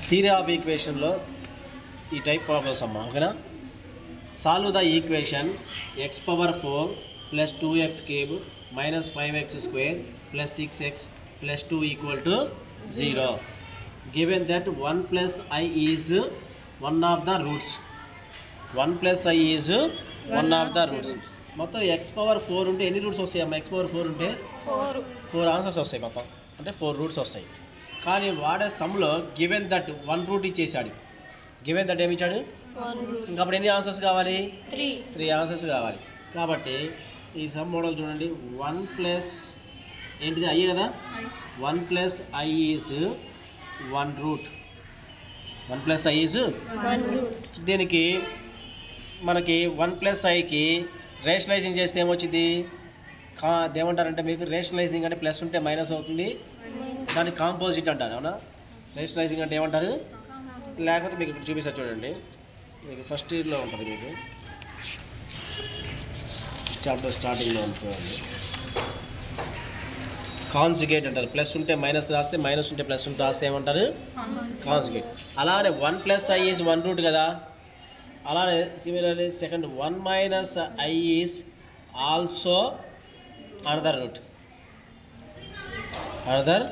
Theory of ఈక్వేషన్లో ఈ type problems అమ్మా, ఓకేనా. Solve the equation X power 4 plus 2x cube minus 5x square plus 6x plus 2 equal to 0. Given that 1 plus i is one of the roots. 1 plus i is one of the roots. మొత్తం X power 4 ఉంటే ఎన్ని roots వస్తాయి అమ్మా? X power 4 ఉంటే 4 answers వస్తాయి మొత్తం, అంటే 4 roots వస్తాయి. కానీ వాడే సమ్లో గివెన్ దట్ 1 రూట్ ఇచ్చేసాడు. గివెన్ దట్ ఏమి ఇచ్చాడు? ఇంకా అప్పుడు ఎన్ని ఆన్సర్స్ కావాలి? 3 ఆన్సర్స్ కావాలి. కాబట్టి ఈ సమ్ మోడల్ చూడండి. 1 ప్లస్ ఏంటిది? ఐ కదా. 1 plus i is 1 root. 1 plus i is 1 root. దీనికి మనకి 1 ప్లస్ ఐకి రేషనలైజింగ్ చేస్తే ఏమొచ్చింది? ఏమంటారంటే మీకు రేషనలైజింగ్ అంటే ప్లస్ ఉంటే మైనస్ అవుతుంది, దాన్ని కాంపోజిట్ అంటారు, అవునా? రేషనలైజింగ్ అంటే ఏమంటారు? లేకపోతే మీకు ఇక్కడ చూపిస్తారు చూడండి, మీకు ఫస్ట్ ఇయర్లో ఉంటుంది, మీకు చాప్టర్ స్టార్టింగ్లో ఉంటుంది. కాన్జుగేట్ అంటారు. ప్లస్ ఉంటే మైనస్ రాస్తే, మైనస్ ఉంటే ప్లస్ ఉంటే రాస్తే ఏమంటారు? కాన్జుగేట్. అలానే 1 ప్లస్ ఐ ఈజ్ 1 రూట్ కదా. అలానే similarly second 1 minus i is also another root. Another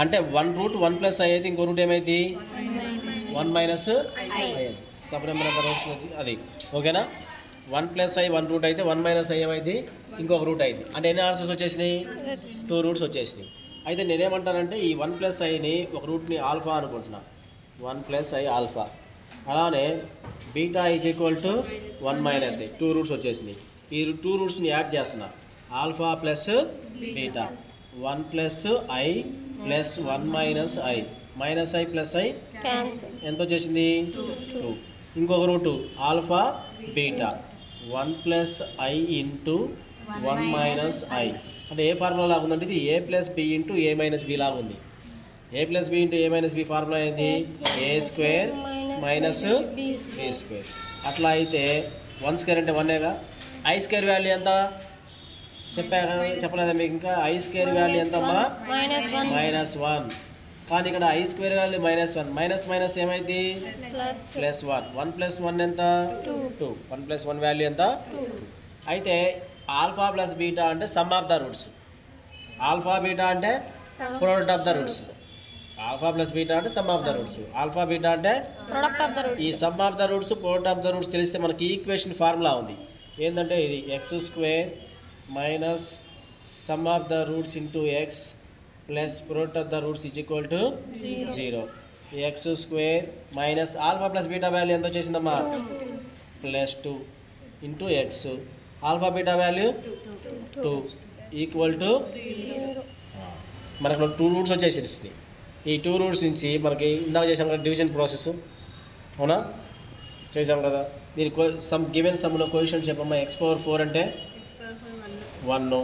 అంటే 1 రూట్ 1 ప్లస్ ఐ అయితే ఇంకో రూట్ ఏమైంది? 1 minus I. Sub number of roots అది, ఓకేనా. 1 ప్లస్ ఐ 1 రూట్ అయితే 1 మైనస్ ఐ ఏమైంది? ఇంకొక రూట్ అయింది. అంటే ఎన్ని ఆన్సర్స్ వచ్చేసినాయి? 2 రూట్స్ వచ్చేసినాయి. అయితే నేనేమంటానంటే ఈ 1 ప్లస్ ఐని ఒక రూట్ని ఆల్ఫా అనుకుంటున్నా. 1 ప్లస్ ఐ ఆల్ఫా. అలానే beta is equal to 1 minus i. 2 roots వచ్చేసినాయి. ఈ 2 రూట్స్ని యాడ్ చేస్తున్నా. Alpha plus beta. 1 plus i plus 1 minus i. Minus i plus i ఎంత వచ్చేసింది? 2. ఇంకొక root alpha beta. 1 plus i into 1 minus i. అంటే ఏ ఫార్ములా లాగా ఉందంటే ఇది a plus b into a minus b లాగా ఉంది. A plus b into a minus B formula ఏంది? ఏ స్క్వేర్ మైనస్ బి స్క్వేర్. అట్లా అయితే 1 స్క్వేర్ అంటే 1ఏగా. ఐ స్క్వేర్ వాల్యూ ఎంత చెప్పలేదా మీకు? ఇంకా ఐ స్క్వేర్ వాల్యూ ఎంతమ్మా? -1. కానీ ఇక్కడ I square value -1. Minus minus ఏమైంది? +1. 1 ప్లస్ 1 ఎంత? 2. 1 ప్లస్ 1 వాల్యూ ఎంత? 2. అయితే ఆల్ఫా ప్లస్ బీటా అంటే sum of the roots. Alpha beta అంటే product of the roots. Alpha plus beta అంటే sum of the roots. Alpha beta అంటే ప్రోడక్ట్ ఆఫ్ ద రూట్స్. ఈ sum of the roots, product of the roots తెలిస్తే మనకి equation formula ఉంది. ఏంటంటే ఇది x square minus sum of the roots into x plus product of the roots is equal to 0. X square minus alpha plus beta value ఎంత వచ్చేసిందమ్మా? +2 into X. Alpha beta value 2 equal to మనకు 2 roots వచ్చేసి. ఈ 2 roots నుంచి మనకి ఇందాక చేసాం కదా division process, అవునా? చేసాం కదా. దీని సమ్ గివెన్ సమ్లో క్వశ్చన్ చెప్పమ్మా. ఎక్స్ పవర్ 4 అంటే 1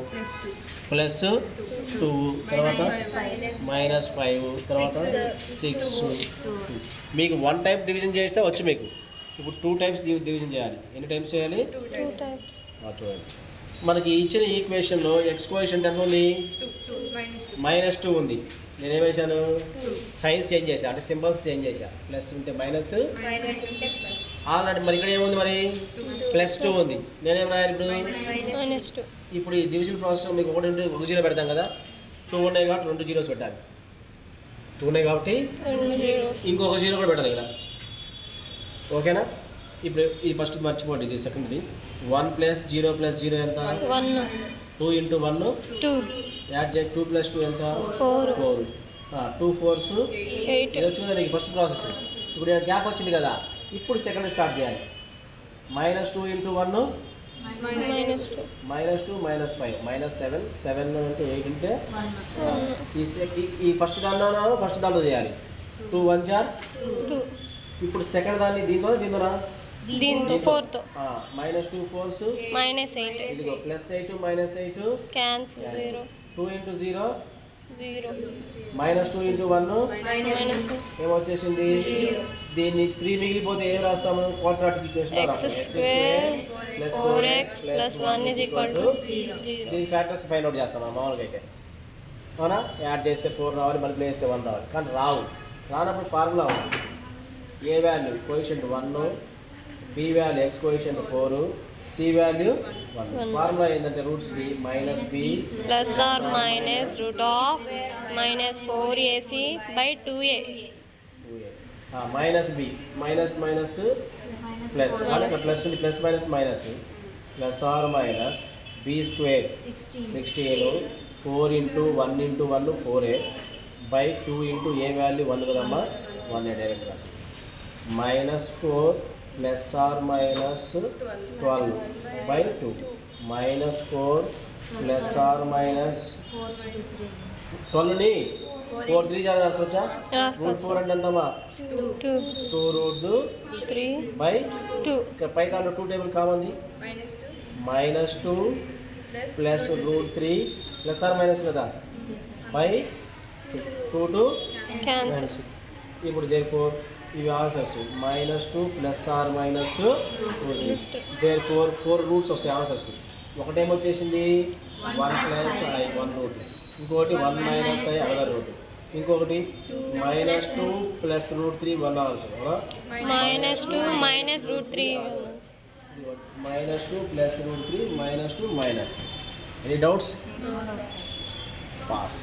ప్లస్ 2 తర్వాత -5 తర్వాత 6 2. మీకు 1 టైప్ డివిజన్ చేస్తే వచ్చు మీకు. ఇప్పుడు 2 టైప్స్ డివిజన్ చేయాలి. ఎన్ని టైప్స్ చేయాలి? 2 టైప్స్. చూడండి, మనకి ఇచ్చిన ఈక్వేషన్లో ఎక్స్ కోఎఫిషియంట్ ఎంత ఉంది? -2 ఉంది. నేనేం వేసాను? సైన్స్ చేంజ్ చేశాను, అంటే సింబల్స్ చేంజ్ చేశాను. ప్లస్ ఉంటే మైనస్, ఆల్రెడీ మరి ఇక్కడ ఏముంది? మరి +2 ఉంది. నేనేం రాయాలి ఇప్పుడు? -2. ఇప్పుడు ఈ డివిజన్ ప్రాసెస్ మీకు 1 0 పెడతాం కదా. 2 ఉన్నాయి కాబట్టి 2 జీరోస్ పెట్టాలి. 2 ఉన్నాయి కాబట్టి ఇంకొక 0 కూడా పెట్టాలి ఇక్కడ, ఓకేనా? ఇప్పుడు ఈ ఫస్ట్ మర్చిపోండి, ఇది సెకండ్ది. 1 + 0 + 0 ఎంత? 1. 2 × 1 2. యాడ్ చేసి 2 + 2 ఎంత? 4. 2 4s 8. ఇది వచ్చింది మీకు ఫస్ట్ ప్రాసెస్. ఇప్పుడు గ్యాప్ వచ్చింది కదా. ఇప్పుడు సెకండ్ స్టార్ట్ చేయాలి. -2 × 1 -2 -5 -7. 7 అంటే 8 అంటే ఈ ఫస్ట్ దాంట్లో చేయాలి. 2 1 2. ఇప్పుడు సెకండ్ దాన్ని దీంతో 4తో -2 4s -8. ఇదిగో +8 -8 క్యాన్సిల్. 0. 2 × 0 0. -2 × 1 ఏమొచ్చేసింది? దీన్ని 3 మిగిలిపోతే ఏం రాస్తాము? Quadratic equation. x² 4x + 1 = 0. దీని ఫ్యాక్టర్స్ ఫైండ్ అవుట్ చేస్తాం మామూలుగా అయితే. అవునా? యాడ్ చేస్తే 4 రావాలి, మల్టిప్లై చేస్తే 1 రావాలి. కానీ రానప్పుడు ఫార్ములా ఉంది. A value coefficient 1, B value x coefficient 4, C value 1. Formula ఏంటంటే roots B minus B plus or minus root of minus 4ac by 2a. Minus B minus minus plus plus ఉంది, plus minus minus plus or minus B square 16 4 into 1 into 1 4a by 2 into A value 1 కదమ్మా 1 direct రాసేసి minus 4 plus or minus 12 by 2 minus 4 plus or minus 12ని 4 3 రాసొచ్చా? Root 4 అంటే ఎంతమ్మా 2 route 3 by 2. ఇక్కడ పై దాంట్లో 2 టేబుల్ కామంది minus 2 plus root 3 plus or minus కదా బై 2 క్యాన్సిల్. ఇప్పుడు దేర్ఫోర్ ఇవి answers -2 plus or minus therefore 4 roots వస్తాయి ఆన్సర్స్. ఒకటేమొచ్చేసింది 1 ప్లస్ ఐ 1 రూట్, ఇంకొకటి 1 మైనస్ ఐ అనదర్ రూట్, ఇంకొకటి -2 plus root 3 1 answer. -2 minus root 3. -2 plus root 3 -2 minus. Any doubts? Pass.